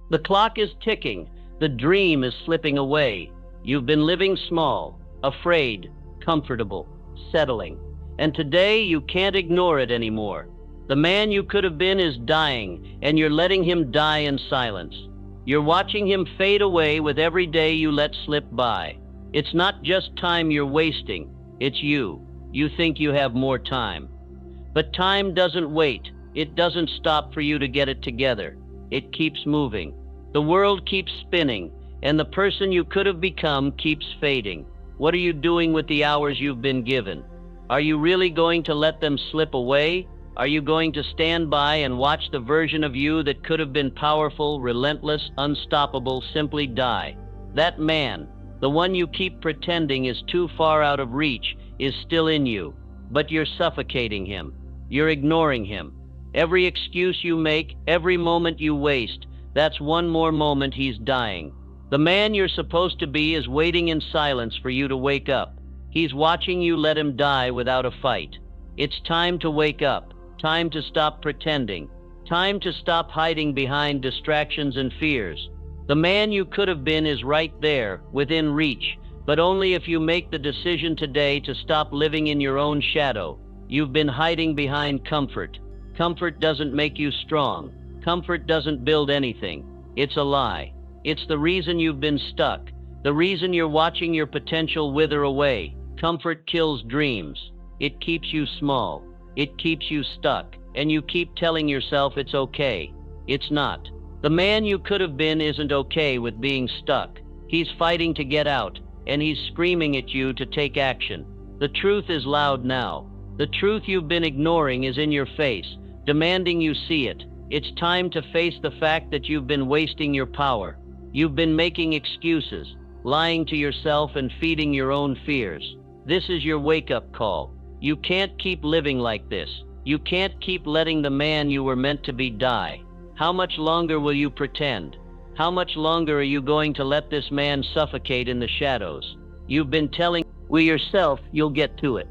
The clock is ticking. The dream is slipping away. You've been living small, afraid, comfortable, settling. And today you can't ignore it anymore. The man you could have been is dying, and you're letting him die in silence. You're watching him fade away with every day you let slip by. It's not just time you're wasting, it's you. You think you have more time. But time doesn't wait. It doesn't stop for you to get it together. It keeps moving. The world keeps spinning, and the person you could have become keeps fading. What are you doing with the hours you've been given? Are you really going to let them slip away? Are you going to stand by and watch the version of you that could have been powerful, relentless, unstoppable, simply die? That man, the one you keep pretending is too far out of reach, is still in you, but you're suffocating him. You're ignoring him. Every excuse you make, every moment you waste, that's one more moment he's dying. The man you're supposed to be is waiting in silence for you to wake up. He's watching you let him die without a fight. It's time to wake up. Time to stop pretending. Time to stop hiding behind distractions and fears. The man you could have been is right there, within reach, but only if you make the decision today to stop living in your own shadow. You've been hiding behind comfort. Comfort doesn't make you strong. Comfort doesn't build anything. It's a lie. It's the reason you've been stuck. The reason you're watching your potential wither away. Comfort kills dreams. It keeps you small. It keeps you stuck, and you keep telling yourself it's okay. It's not. The man you could have been isn't okay with being stuck. He's fighting to get out, and he's screaming at you to take action. The truth is loud now. The truth you've been ignoring is in your face, demanding you see it. It's time to face the fact that you've been wasting your power. You've been making excuses, lying to yourself and feeding your own fears. This is your wake-up call. You can't keep living like this. You can't keep letting the man you were meant to be die. How much longer will you pretend? How much longer are you going to let this man suffocate in the shadows? You've been telling yourself you'll get to it.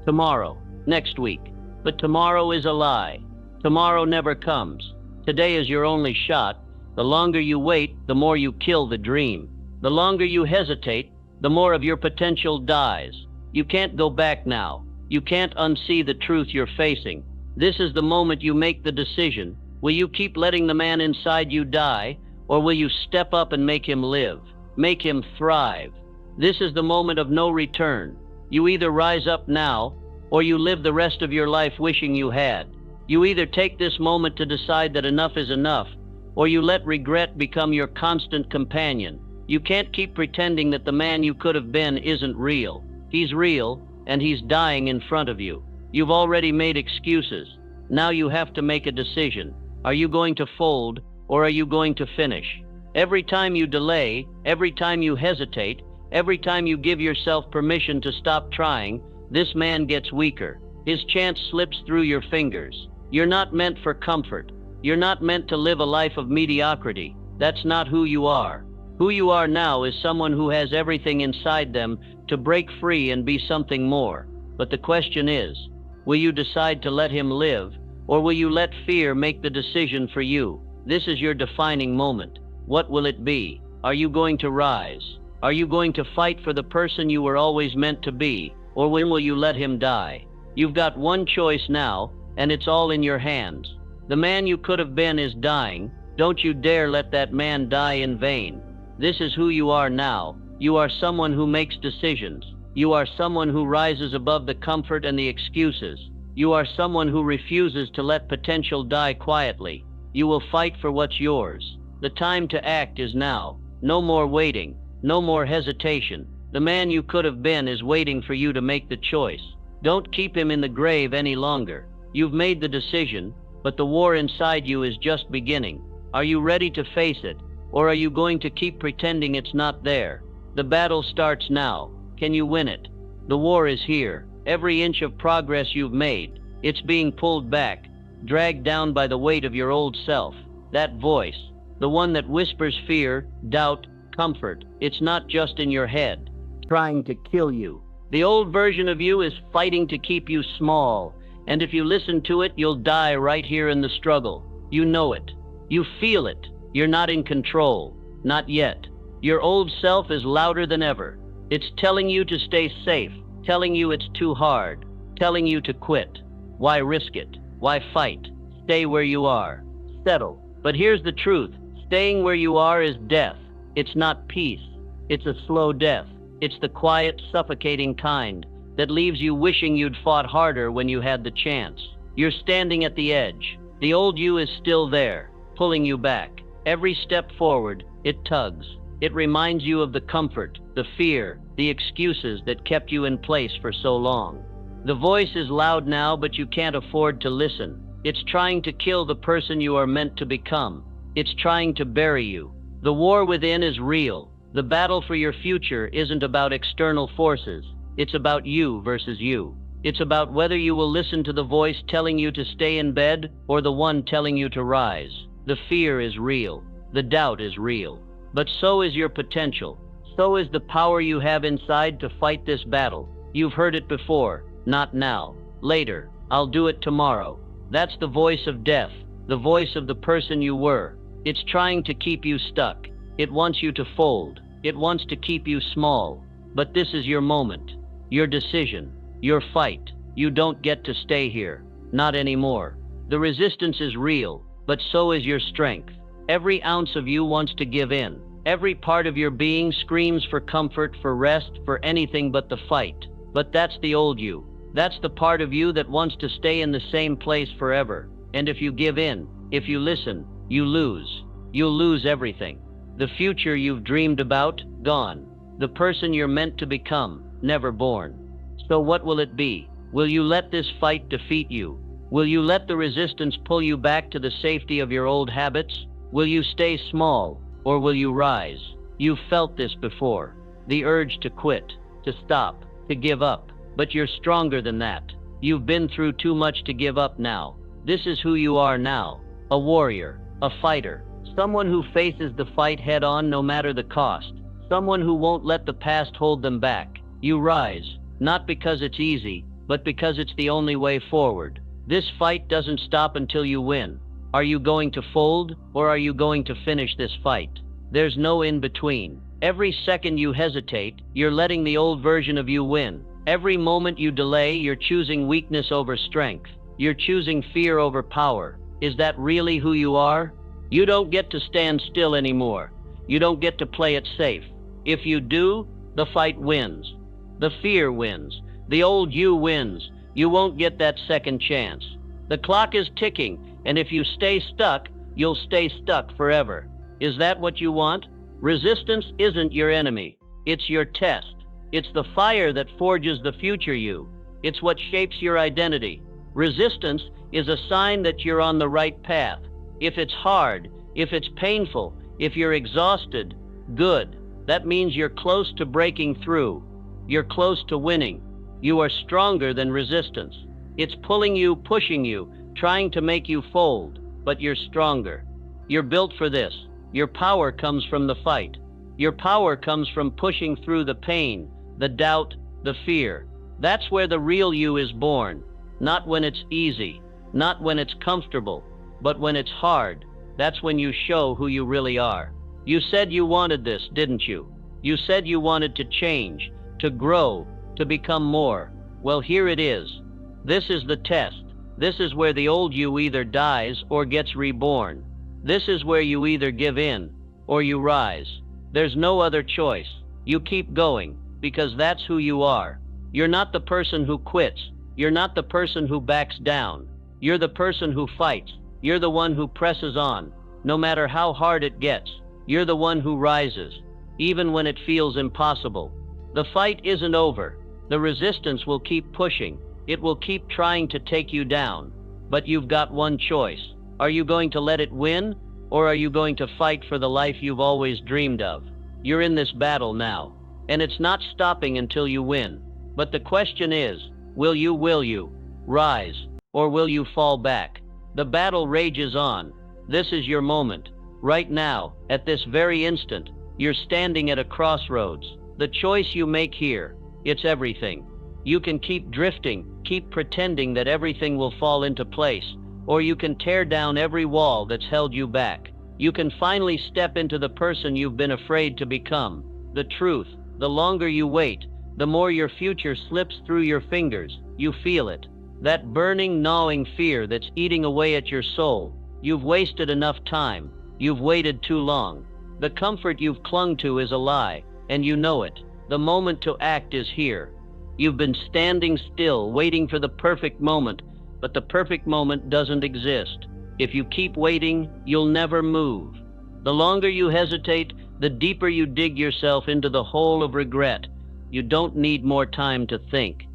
Tomorrow, next week. But tomorrow is a lie. Tomorrow never comes. Today is your only shot. The longer you wait, the more you kill the dream. The longer you hesitate, the more of your potential dies. You can't go back now. You can't unsee the truth you're facing. This is the moment you make the decision. Will you keep letting the man inside you die, or will you step up and make him live, make him thrive? This is the moment of no return. You either rise up now, or you live the rest of your life wishing you had. You either take this moment to decide that enough is enough, or you let regret become your constant companion. You can't keep pretending that the man you could have been isn't real. He's real, and he's dying in front of you. You've already made excuses. Now you have to make a decision. Are you going to fold, or are you going to finish? Every time you delay, every time you hesitate, every time you give yourself permission to stop trying, this man gets weaker. His chance slips through your fingers. You're not meant for comfort. You're not meant to live a life of mediocrity. That's not who you are. Who you are now is someone who has everything inside them to break free and be something more. But the question is, will you decide to let him live, or will you let fear make the decision for you? This is your defining moment. What will it be? Are you going to rise? Are you going to fight for the person you were always meant to be, or when will you let him die? You've got one choice now, and it's all in your hands. The man you could have been is dying. Don't you dare let that man die in vain. This is who you are now. You are someone who makes decisions. You are someone who rises above the comfort and the excuses. You are someone who refuses to let potential die quietly. You will fight for what's yours. The time to act is now. No more waiting. No more hesitation. The man you could have been is waiting for you to make the choice. Don't keep him in the grave any longer. You've made the decision, but the war inside you is just beginning. Are you ready to face it, or are you going to keep pretending it's not there? The battle starts now. Can you win it? The war is here. Every inch of progress you've made, it's being pulled back, dragged down by the weight of your old self. That voice, the one that whispers fear, doubt, comfort, it's not just in your head, trying to kill you. The old version of you is fighting to keep you small, and if you listen to it, you'll die right here in the struggle. You know it. You feel it. You're not in control. Not yet. Your old self is louder than ever. It's telling you to stay safe, telling you it's too hard, telling you to quit. Why risk it? Why fight? Stay where you are. Settle. But here's the truth. Staying where you are is death. It's not peace. It's a slow death. It's the quiet, suffocating kind that leaves you wishing you'd fought harder when you had the chance. You're standing at the edge. The old you is still there, pulling you back. Every step forward, it tugs. It reminds you of the comfort, the fear, the excuses that kept you in place for so long. The voice is loud now, but you can't afford to listen. It's trying to kill the person you are meant to become. It's trying to bury you. The war within is real. The battle for your future isn't about external forces. It's about you versus you. It's about whether you will listen to the voice telling you to stay in bed or the one telling you to rise. The fear is real. The doubt is real. But so is your potential. So is the power you have inside to fight this battle. You've heard it before. Not now. Later. I'll do it tomorrow. That's the voice of death. The voice of the person you were. It's trying to keep you stuck. It wants you to fold. It wants to keep you small. But this is your moment. Your decision. Your fight. You don't get to stay here. Not anymore. The resistance is real, but so is your strength. Every ounce of you wants to give in. Every part of your being screams for comfort, for rest, for anything but the fight. But that's the old you. That's the part of you that wants to stay in the same place forever. And if you give in, if you listen, you lose. You'll lose everything. The future you've dreamed about, gone. The person you're meant to become, never born. So what will it be? Will you let this fight defeat you? Will you let the resistance pull you back to the safety of your old habits? Will you stay small, or will you rise? You've felt this before. The urge to quit, to stop, to give up. But you're stronger than that. You've been through too much to give up now. This is who you are now. A warrior, a fighter, someone who faces the fight head on no matter the cost, someone who won't let the past hold them back. You rise, not because it's easy, but because it's the only way forward. This fight doesn't stop until you win. Are you going to fold, or are you going to finish this fight? There's no in between. Every second you hesitate, you're letting the old version of you win. Every moment you delay, you're choosing weakness over strength. You're choosing fear over power. Is that really who you are? You don't get to stand still anymore. You don't get to play it safe. If you do, the fight wins. The fear wins. The old you wins. You won't get that second chance. The clock is ticking, and if you stay stuck, you'll stay stuck forever. Is that what you want? Resistance isn't your enemy. It's your test. It's the fire that forges the future you. It's what shapes your identity. Resistance is a sign that you're on the right path. If it's hard, if it's painful, if you're exhausted, good. That means you're close to breaking through. You're close to winning. You are stronger than resistance. It's pulling you, pushing you, trying to make you fold, but you're stronger. You're built for this. Your power comes from the fight. Your power comes from pushing through the pain, the doubt, the fear. That's where the real you is born. Not when it's easy, not when it's comfortable, but when it's hard. That's when you show who you really are. You said you wanted this, didn't you? You said you wanted to change, to grow, to become more. Well, here it is. This is the test. This is where the old you either dies or gets reborn. This is where you either give in or you rise. There's no other choice. You keep going because that's who you are. You're not the person who quits. You're not the person who backs down. You're the person who fights. You're the one who presses on. No matter how hard it gets, you're the one who rises, even when it feels impossible. The fight isn't over. The resistance will keep pushing. It will keep trying to take you down. But you've got one choice. Are you going to let it win, or are you going to fight for the life you've always dreamed of? You're in this battle now, and it's not stopping until you win. But the question is, will you rise, or will you fall back? The battle rages on. This is your moment. Right now, at this very instant, you're standing at a crossroads. The choice you make here, it's everything. You can keep drifting, keep pretending that everything will fall into place, or you can tear down every wall that's held you back. You can finally step into the person you've been afraid to become. The truth, the longer you wait, the more your future slips through your fingers. You feel it. That burning, gnawing fear that's eating away at your soul. You've wasted enough time. You've waited too long. The comfort you've clung to is a lie, and you know it. The moment to act is here. You've been standing still, waiting for the perfect moment, but the perfect moment doesn't exist. If you keep waiting, you'll never move. The longer you hesitate, the deeper you dig yourself into the hole of regret. You don't need more time to think.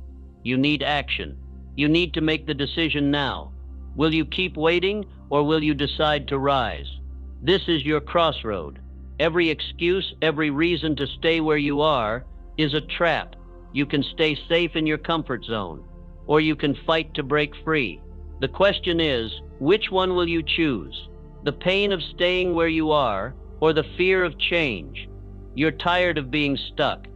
You need action. You need to make the decision now. Will you keep waiting, or will you decide to rise? This is your crossroad. Every excuse, every reason to stay where you are is a trap. You can stay safe in your comfort zone, or you can fight to break free. The question is, which one will you choose? The pain of staying where you are, or the fear of change? You're tired of being stuck.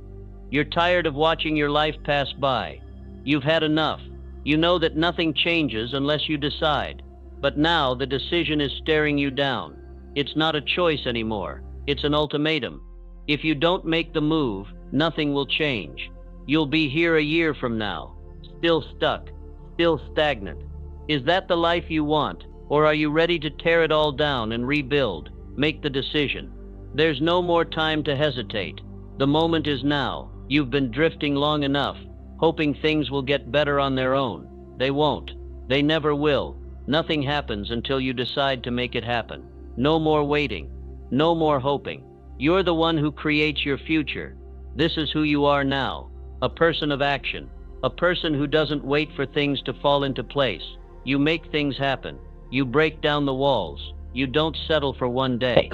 You're tired of watching your life pass by. You've had enough. You know that nothing changes unless you decide. But now the decision is staring you down. It's not a choice anymore. It's an ultimatum. If you don't make the move, nothing will change. You'll be here a year from now, still stuck, still stagnant. Is that the life you want, or are you ready to tear it all down and rebuild? Make the decision. There's no more time to hesitate. The moment is now. You've been drifting long enough, hoping things will get better on their own. They won't. They never will. Nothing happens until you decide to make it happen. No more waiting. No more hoping. You're the one who creates your future. This is who you are now. A person of action. A person who doesn't wait for things to fall into place. You make things happen. You break down the walls. You don't settle for one day.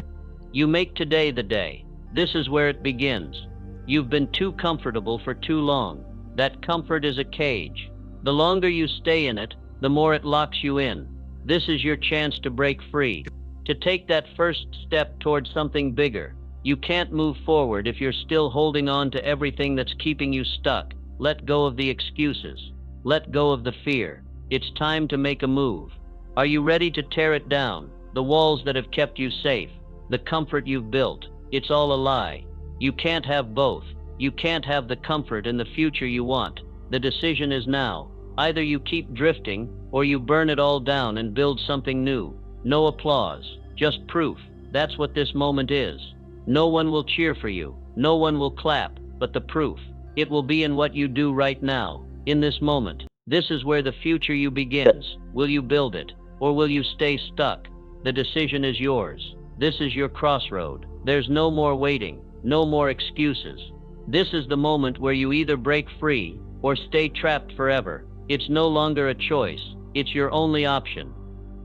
You make today the day. This is where it begins. You've been too comfortable for too long. That comfort is a cage. The longer you stay in it, the more it locks you in. This is your chance to break free, to take that first step towards something bigger. You can't move forward if you're still holding on to everything that's keeping you stuck. Let go of the excuses. Let go of the fear. It's time to make a move. Are you ready to tear it down? The walls that have kept you safe, the comfort you've built, it's all a lie. You can't have both. You can't have the comfort and the future you want. The decision is now. Either you keep drifting, or you burn it all down and build something new. No applause, just proof. That's what this moment is. No one will cheer for you. No one will clap, but the proof. It will be in what you do right now, in this moment. This is where the future you begins. Will you build it, or will you stay stuck? The decision is yours. This is your crossroad. There's no more waiting, no more excuses. This is the moment where you either break free or stay trapped forever. It's no longer a choice. It's your only option.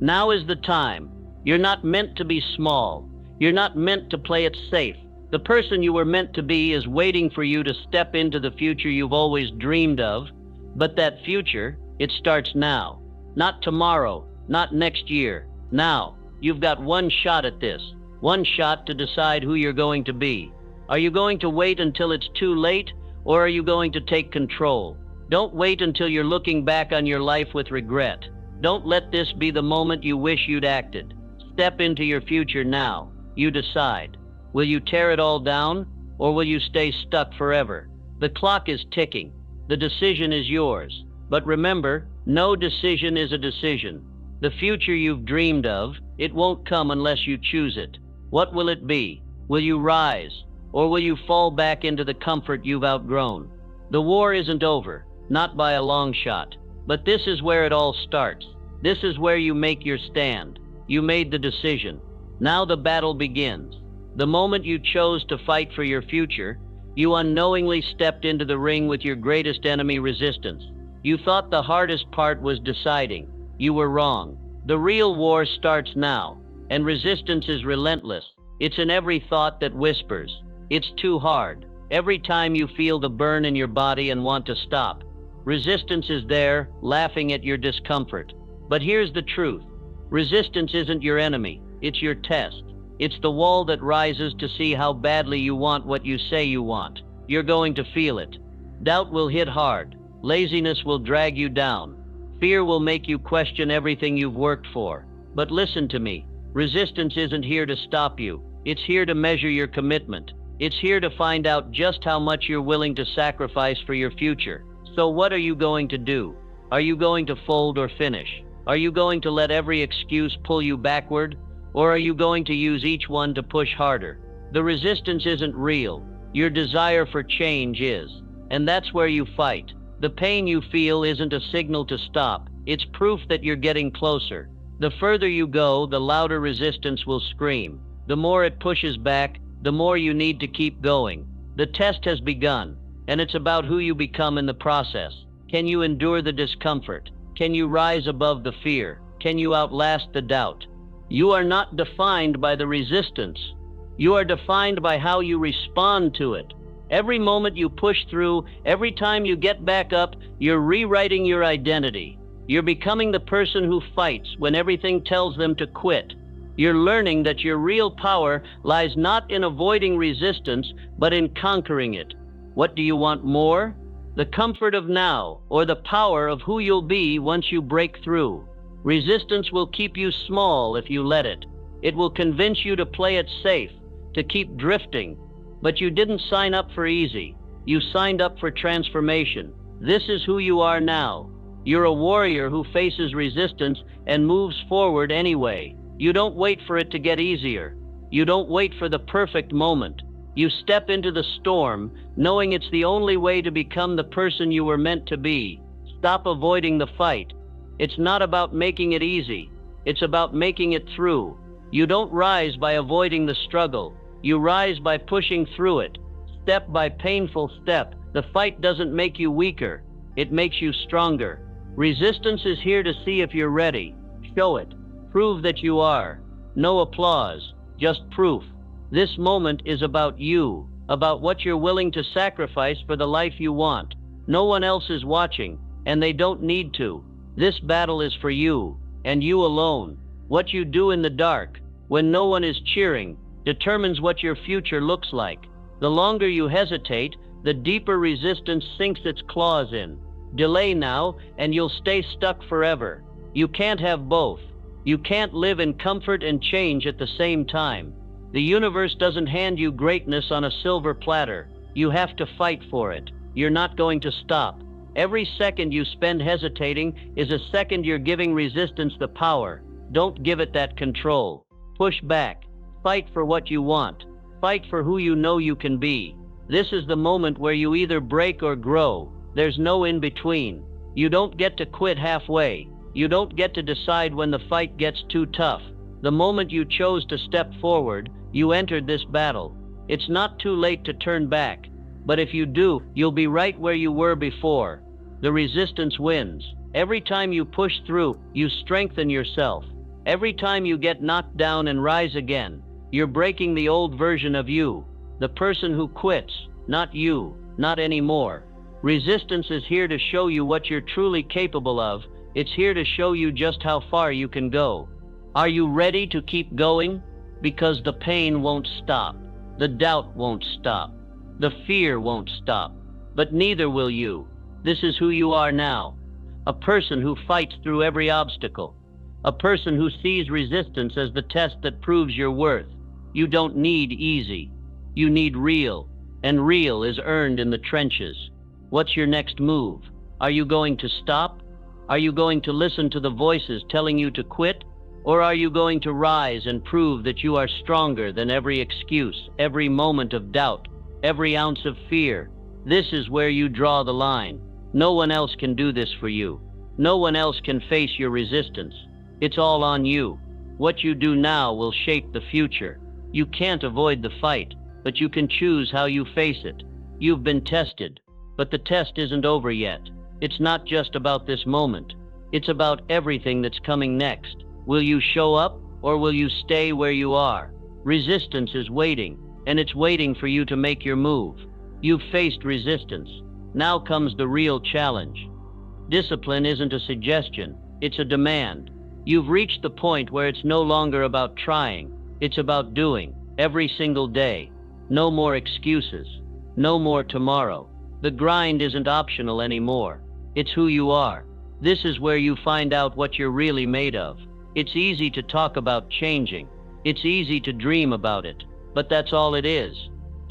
Now is the time. You're not meant to be small. You're not meant to play it safe. The person you were meant to be is waiting for you to step into the future you've always dreamed of. But that future, it starts now. Not tomorrow, not next year. Now. You've got one shot at this. One shot to decide who you're going to be. Are you going to wait until it's too late, or are you going to take control? Don't wait until you're looking back on your life with regret. Don't let this be the moment you wish you'd acted. Step into your future now. You decide. Will you tear it all down, or will you stay stuck forever? The clock is ticking. The decision is yours. But remember, no decision is a decision. The future you've dreamed of, it won't come unless you choose it. What will it be? Will you rise, or will you fall back into the comfort you've outgrown? The war isn't over, not by a long shot. But this is where it all starts. This is where you make your stand. You made the decision. Now the battle begins. The moment you chose to fight for your future, you unknowingly stepped into the ring with your greatest enemy, resistance. You thought the hardest part was deciding. You were wrong. The real war starts now, and resistance is relentless. It's in every thought that whispers, "It's too hard." Every time you feel the burn in your body and want to stop, resistance is there, laughing at your discomfort. But here's the truth. Resistance isn't your enemy. It's your test. It's the wall that rises to see how badly you want what you say you want. You're going to feel it. Doubt will hit hard. Laziness will drag you down. Fear will make you question everything you've worked for. But listen to me. Resistance isn't here to stop you. It's here to measure your commitment. It's here to find out just how much you're willing to sacrifice for your future. So what are you going to do? Are you going to fold or finish? Are you going to let every excuse pull you backward? Or are you going to use each one to push harder? The resistance isn't real. Your desire for change is. And that's where you fight. The pain you feel isn't a signal to stop. It's proof that you're getting closer. The further you go, the louder resistance will scream. The more it pushes back, the more you need to keep going. The test has begun, and it's about who you become in the process. Can you endure the discomfort? Can you rise above the fear? Can you outlast the doubt? You are not defined by the resistance. You are defined by how you respond to it. Every moment you push through, every time you get back up, you're rewriting your identity. You're becoming the person who fights when everything tells them to quit. You're learning that your real power lies not in avoiding resistance, but in conquering it. What do you want more? The comfort of now, or the power of who you'll be once you break through. Resistance will keep you small if you let it. It will convince you to play it safe, to keep drifting. But you didn't sign up for easy. You signed up for transformation. This is who you are now. You're a warrior who faces resistance and moves forward anyway. You don't wait for it to get easier. You don't wait for the perfect moment. You step into the storm, knowing it's the only way to become the person you were meant to be. Stop avoiding the fight. It's not about making it easy. It's about making it through. You don't rise by avoiding the struggle. You rise by pushing through it, step by painful step. The fight doesn't make you weaker. It makes you stronger. Resistance is here to see if you're ready. Show it. Prove that you are. No applause, just proof. This moment is about you, about what you're willing to sacrifice for the life you want. No one else is watching, and they don't need to. This battle is for you, and you alone. What you do in the dark, when no one is cheering, determines what your future looks like. The longer you hesitate, the deeper resistance sinks its claws in. Delay now, and you'll stay stuck forever. You can't have both. You can't live in comfort and change at the same time. The universe doesn't hand you greatness on a silver platter. You have to fight for it. You're not going to stop. Every second you spend hesitating is a second you're giving resistance the power. Don't give it that control. Push back. Fight for what you want. Fight for who you know you can be. This is the moment where you either break or grow. There's no in between. You don't get to quit halfway. You don't get to decide when the fight gets too tough. The moment you chose to step forward, you entered this battle. It's not too late to turn back. But if you do, you'll be right where you were before. The resistance wins. Every time you push through, you strengthen yourself. Every time you get knocked down and rise again, you're breaking the old version of you, the person who quits, not you, not anymore. Resistance is here to show you what you're truly capable of. It's here to show you just how far you can go. Are you ready to keep going? Because the pain won't stop. The doubt won't stop. The fear won't stop. But neither will you. This is who you are now. A person who fights through every obstacle. A person who sees resistance as the test that proves your worth. You don't need easy. You need real. And real is earned in the trenches. What's your next move? Are you going to stop? Are you going to listen to the voices telling you to quit? Or are you going to rise and prove that you are stronger than every excuse, every moment of doubt, every ounce of fear? This is where you draw the line. No one else can do this for you. No one else can face your resistance. It's all on you. What you do now will shape the future. You can't avoid the fight, but you can choose how you face it. You've been tested, but the test isn't over yet. It's not just about this moment. It's about everything that's coming next. Will you show up, or will you stay where you are? Resistance is waiting, and it's waiting for you to make your move. You've faced resistance. Now comes the real challenge. Discipline isn't a suggestion, it's a demand. You've reached the point where it's no longer about trying, it's about doing, every single day. No more excuses, no more tomorrow. The grind isn't optional anymore. It's who you are. This is where you find out what you're really made of. It's easy to talk about changing. It's easy to dream about it. But that's all it is.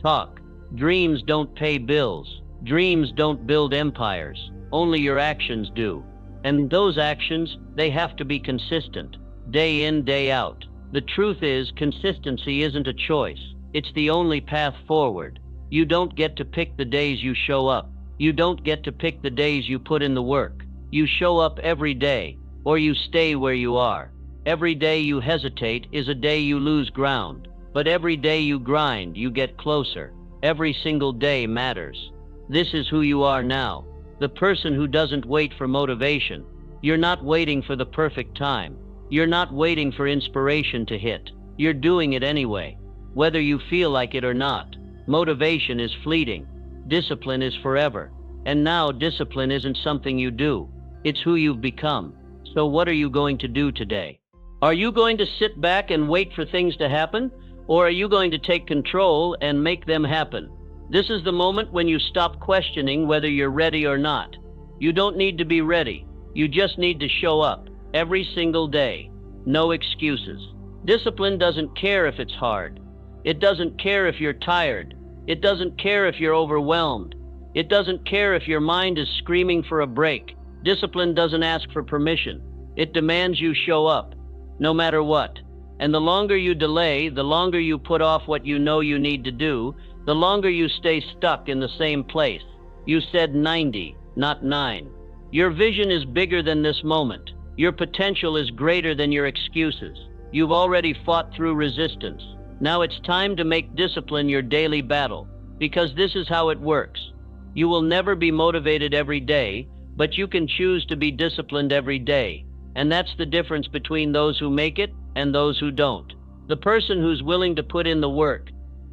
Talk. Dreams don't pay bills. Dreams don't build empires. Only your actions do. And those actions, they have to be consistent. Day in, day out. The truth is, consistency isn't a choice. It's the only path forward. You don't get to pick the days you show up. You don't get to pick the days you put in the work. You show up every day, or you stay where you are. Every day you hesitate is a day you lose ground. But every day you grind, you get closer. Every single day matters. This is who you are now. The person who doesn't wait for motivation. You're not waiting for the perfect time. You're not waiting for inspiration to hit. You're doing it anyway, whether you feel like it or not. Motivation is fleeting. Discipline is forever. And now discipline isn't something you do. It's who you've become. So what are you going to do today? Are you going to sit back and wait for things to happen? Or are you going to take control and make them happen? This is the moment when you stop questioning whether you're ready or not. You don't need to be ready. You just need to show up every single day. No excuses. Discipline doesn't care if it's hard. It doesn't care if you're tired. It doesn't care if you're overwhelmed. It doesn't care if your mind is screaming for a break. Discipline doesn't ask for permission. It demands you show up, no matter what. And the longer you delay, the longer you put off what you know you need to do, the longer you stay stuck in the same place. You said 90, not 9. Your vision is bigger than this moment. Your potential is greater than your excuses. You've already fought through resistance. Now it's time to make discipline your daily battle, because this is how it works. You will never be motivated every day, but you can choose to be disciplined every day. And that's the difference between those who make it and those who don't. The person who's willing to put in the work,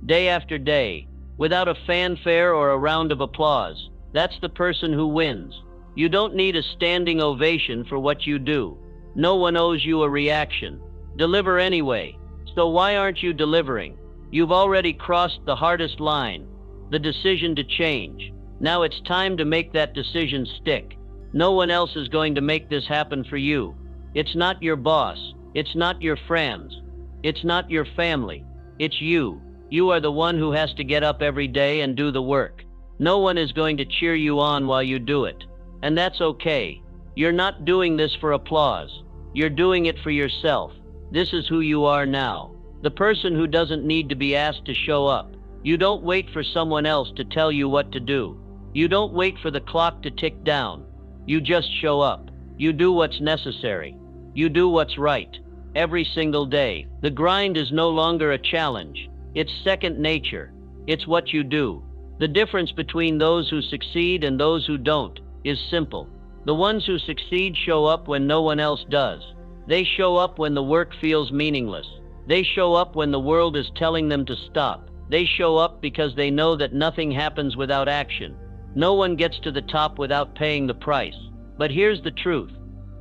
day after day, without a fanfare or a round of applause, that's the person who wins. You don't need a standing ovation for what you do. No one owes you a reaction. Deliver anyway. So why aren't you delivering? You've already crossed the hardest line, the decision to change. Now it's time to make that decision stick. No one else is going to make this happen for you. It's not your boss. It's not your friends. It's not your family. It's you. You are the one who has to get up every day and do the work. No one is going to cheer you on while you do it. And that's okay. You're not doing this for applause. You're doing it for yourself. This is who you are now. The person who doesn't need to be asked to show up. You don't wait for someone else to tell you what to do. You don't wait for the clock to tick down. You just show up. You do what's necessary. You do what's right. Every single day. The grind is no longer a challenge. It's second nature. It's what you do. The difference between those who succeed and those who don't is simple. The ones who succeed show up when no one else does. They show up when the work feels meaningless. They show up when the world is telling them to stop. They show up because they know that nothing happens without action. No one gets to the top without paying the price. But here's the truth.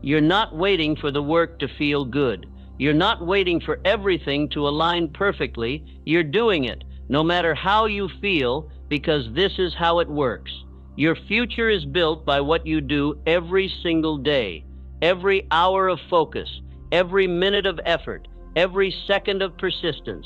You're not waiting for the work to feel good. You're not waiting for everything to align perfectly. You're doing it, no matter how you feel, because this is how it works. Your future is built by what you do every single day, every hour of focus, every minute of effort, every second of persistence.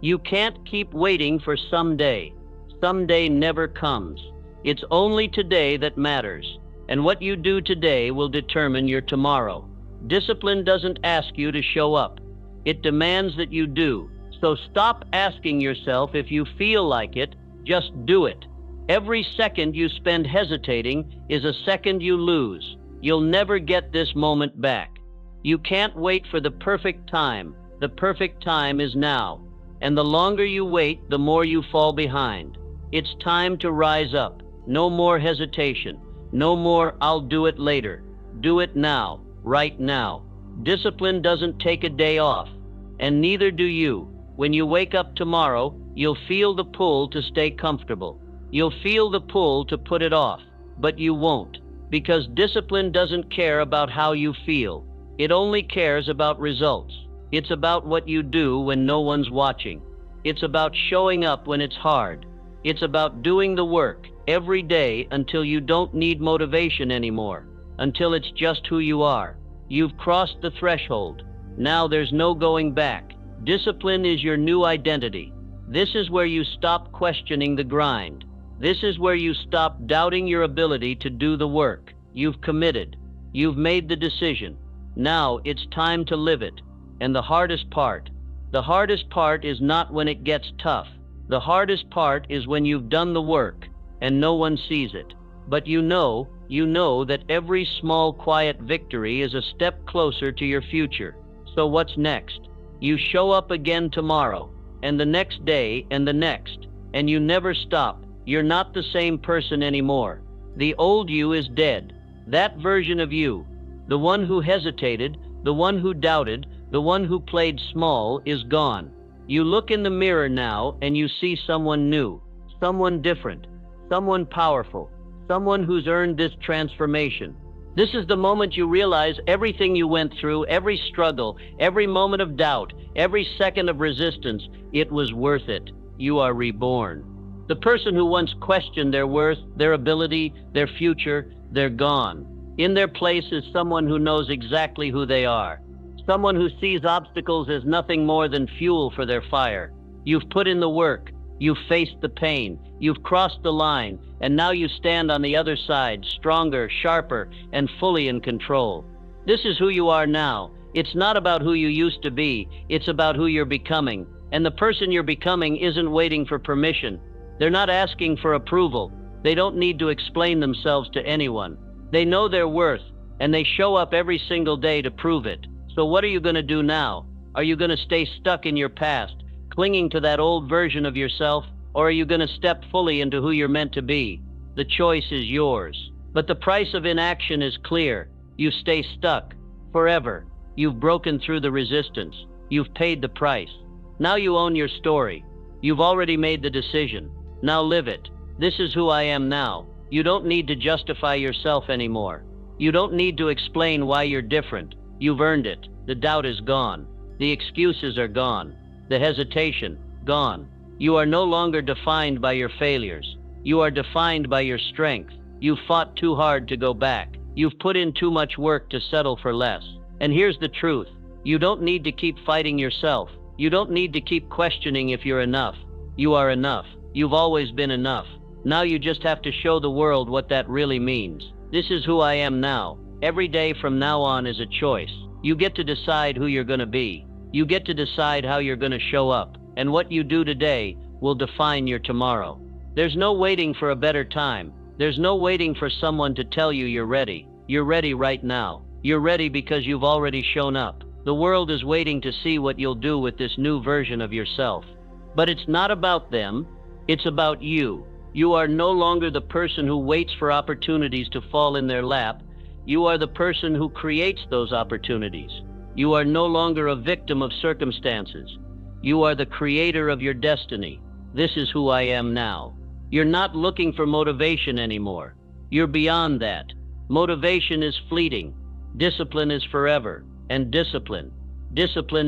You can't keep waiting for someday. Someday never comes. It's only today that matters, and what you do today will determine your tomorrow. Discipline doesn't ask you to show up. It demands that you do. So stop asking yourself if you feel like it, just do it. Every second you spend hesitating is a second you lose. You'll never get this moment back. You can't wait for the perfect time. The perfect time is now. And the longer you wait, the more you fall behind. It's time to rise up. No more hesitation. No more, I'll do it later. Do it now, right now. Discipline doesn't take a day off, and neither do you. When you wake up tomorrow, you'll feel the pull to stay comfortable. You'll feel the pull to put it off, but you won't, because discipline doesn't care about how you feel. It only cares about results. It's about what you do when no one's watching. It's about showing up when it's hard. It's about doing the work every day until you don't need motivation anymore, until it's just who you are. You've crossed the threshold. Now there's no going back. Discipline is your new identity. This is where you stop questioning the grind. This is where you stop doubting your ability to do the work. You've committed. You've made the decision. Now it's time to live it. And the hardest part is not when it gets tough. The hardest part is when you've done the work and no one sees it. But you know that every small, quiet victory is a step closer to your future. So what's next? You show up again tomorrow, and the next day, and the next, and you never stop. You're not the same person anymore. The old you is dead. That version of you, the one who hesitated, the one who doubted, the one who played small, is gone. You look in the mirror now and you see someone new, someone different, someone powerful, someone who's earned this transformation. This is the moment you realize everything you went through, every struggle, every moment of doubt, every second of resistance, it was worth it. You are reborn. The person who once questioned their worth, their ability, their future, they're gone. In their place is someone who knows exactly who they are. Someone who sees obstacles as nothing more than fuel for their fire. You've put in the work. You've faced the pain. You've crossed the line. And now you stand on the other side, stronger, sharper, and fully in control. This is who you are now. It's not about who you used to be. It's about who you're becoming. And the person you're becoming isn't waiting for permission. They're not asking for approval. They don't need to explain themselves to anyone. They know their worth, and they show up every single day to prove it. So what are you going to do now? Are you going to stay stuck in your past, clinging to that old version of yourself, or are you going to step fully into who you're meant to be? The choice is yours. But the price of inaction is clear. You stay stuck forever. You've broken through the resistance. You've paid the price. Now you own your story. You've already made the decision. Now live it. This is who I am now. You don't need to justify yourself anymore. You don't need to explain why you're different. You've earned it. The doubt is gone. The excuses are gone. The hesitation, gone. You are no longer defined by your failures. You are defined by your strength. You've fought too hard to go back. You've put in too much work to settle for less. And here's the truth. You don't need to keep fighting yourself. You don't need to keep questioning if you're enough. You are enough. You've always been enough. Now you just have to show the world what that really means. This is who I am now. Every day from now on is a choice. You get to decide who you're going to be. You get to decide how you're going to show up. And what you do today will define your tomorrow. There's no waiting for a better time. There's no waiting for someone to tell you you're ready. You're ready right now. You're ready because you've already shown up. The world is waiting to see what you'll do with this new version of yourself. But it's not about them. It's about you. You are no longer the person who waits for opportunities to fall in their lap. You are the person who creates those opportunities. You are no longer a victim of circumstances. You are the creator of your destiny. This is who I am now. You're not looking for motivation anymore. You're beyond that. Motivation is fleeting. Discipline is forever. And discipline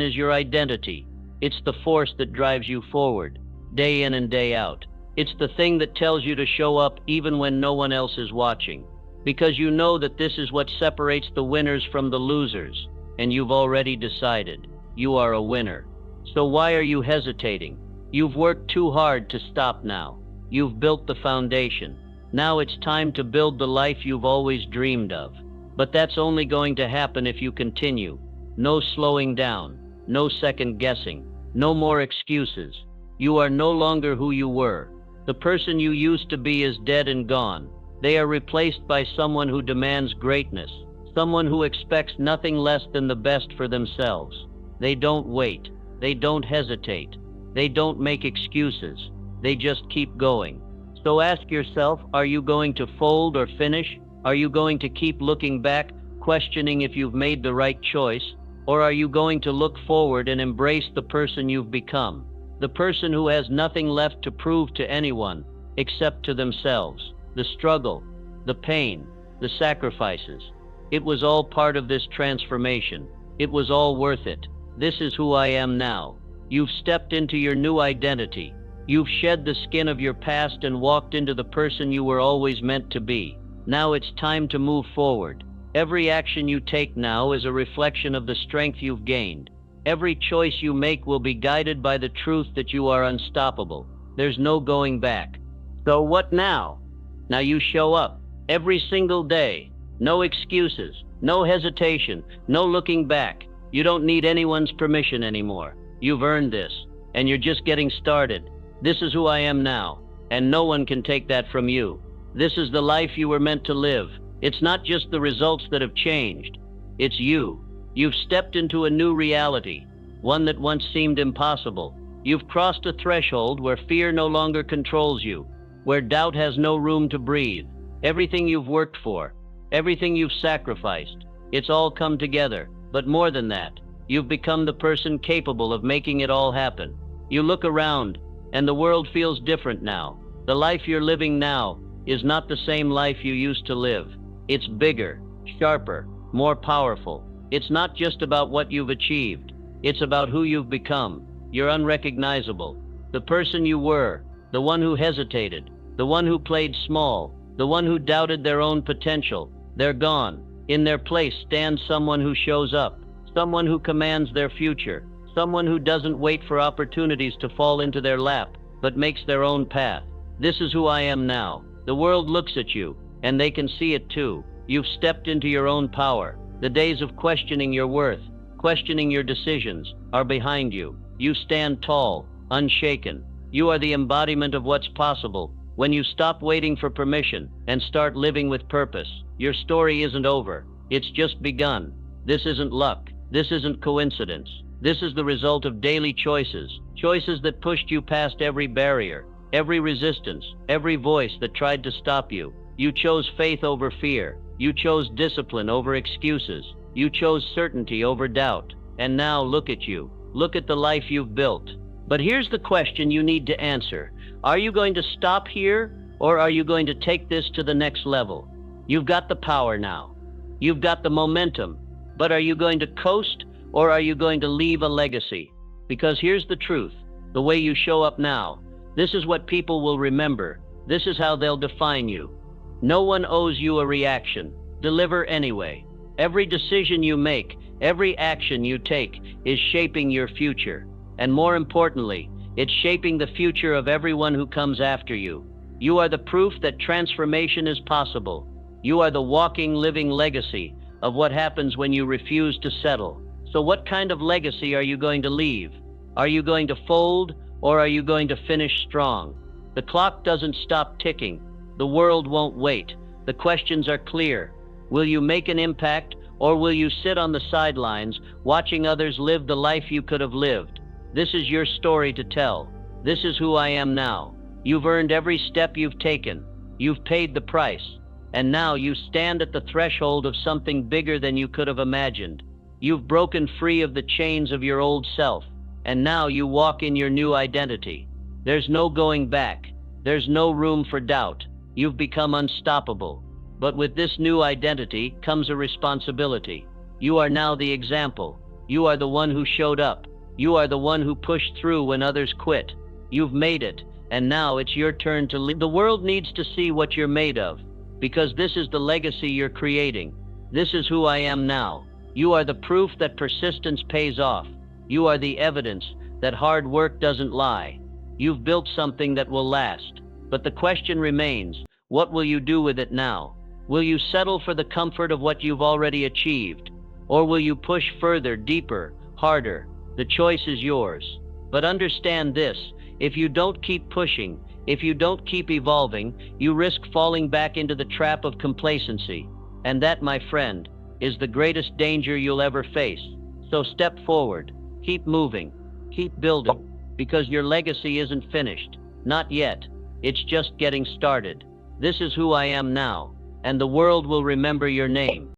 is your identity. It's the force that drives you forward, day in and day out. It's the thing that tells you to show up even when no one else is watching. Because you know that this is what separates the winners from the losers. And you've already decided. You are a winner. So why are you hesitating? You've worked too hard to stop now. You've built the foundation. Now it's time to build the life you've always dreamed of. But that's only going to happen if you continue. No slowing down. No second guessing. No more excuses. You are no longer who you were. The person you used to be is dead and gone. They are replaced by someone who demands greatness. Someone who expects nothing less than the best for themselves. They don't wait. They don't hesitate. They don't make excuses. They just keep going. So ask yourself, are you going to fold or finish? Are you going to keep looking back, questioning if you've made the right choice? Or are you going to look forward and embrace the person you've become? The person who has nothing left to prove to anyone except to themselves. The struggle, the pain, the sacrifices. It was all part of this transformation. It was all worth it. This is who I am now. You've stepped into your new identity. You've shed the skin of your past and walked into the person you were always meant to be. Now it's time to move forward. Every action you take now is a reflection of the strength you've gained. Every choice you make will be guided by the truth that you are unstoppable. There's no going back. So what now? Now you show up every single day. No excuses, no hesitation, no looking back. You don't need anyone's permission anymore. You've earned this, and you're just getting started. This is who I am now, and no one can take that from you. This is the life you were meant to live. It's not just the results that have changed. It's you. You've stepped into a new reality, one that once seemed impossible. You've crossed a threshold where fear no longer controls you, where doubt has no room to breathe. Everything you've worked for, everything you've sacrificed, it's all come together. But more than that, you've become the person capable of making it all happen. You look around, and the world feels different now. The life you're living now is not the same life you used to live. It's bigger, sharper, more powerful. It's not just about what you've achieved. It's about who you've become. You're unrecognizable. The person you were, the one who hesitated, the one who played small, the one who doubted their own potential, they're gone. In their place stands someone who shows up, someone who commands their future, someone who doesn't wait for opportunities to fall into their lap, but makes their own path. This is who I am now. The world looks at you, and they can see it too. You've stepped into your own power. The days of questioning your worth, questioning your decisions, are behind you. You stand tall, unshaken. You are the embodiment of what's possible when you stop waiting for permission and start living with purpose. Your story isn't over. It's just begun. This isn't luck. This isn't coincidence. This is the result of daily choices, choices that pushed you past every barrier, every resistance, every voice that tried to stop you. You chose faith over fear. You chose discipline over excuses. You chose certainty over doubt. And now look at you. Look at the life you've built. But here's the question you need to answer. Are you going to stop here, or are you going to take this to the next level? You've got the power now. You've got the momentum. But are you going to coast, or are you going to leave a legacy? Because here's the truth. The way you show up now, this is what people will remember. This is how they'll define you. No one owes you a reaction. Deliver anyway. Every decision you make, every action you take is shaping your future. And more importantly, it's shaping the future of everyone who comes after you. You are the proof that transformation is possible. You are the walking, living legacy of what happens when you refuse to settle. So what kind of legacy are you going to leave? Are you going to fold, or are you going to finish strong? The clock doesn't stop ticking. The world won't wait. The questions are clear. Will you make an impact, or will you sit on the sidelines watching others live the life you could have lived? This is your story to tell. This is who I am now. You've earned every step you've taken. You've paid the price. And now you stand at the threshold of something bigger than you could have imagined. You've broken free of the chains of your old self, and now you walk in your new identity. There's no going back. There's no room for doubt. You've become unstoppable. But with this new identity comes a responsibility. You are now the example. You are the one who showed up. You are the one who pushed through when others quit. You've made it, and now it's your turn to lead. The world needs to see what you're made of, because this is the legacy you're creating. This is who I am now. You are the proof that persistence pays off. You are the evidence that hard work doesn't lie. You've built something that will last. But the question remains, what will you do with it now? Will you settle for the comfort of what you've already achieved? Or will you push further, deeper, harder? The choice is yours. But understand this, if you don't keep pushing, if you don't keep evolving, you risk falling back into the trap of complacency. And that, my friend, is the greatest danger you'll ever face. So step forward, keep moving, keep building, because your legacy isn't finished. Not yet. It's just getting started. This is who I am now, and the world will remember your name.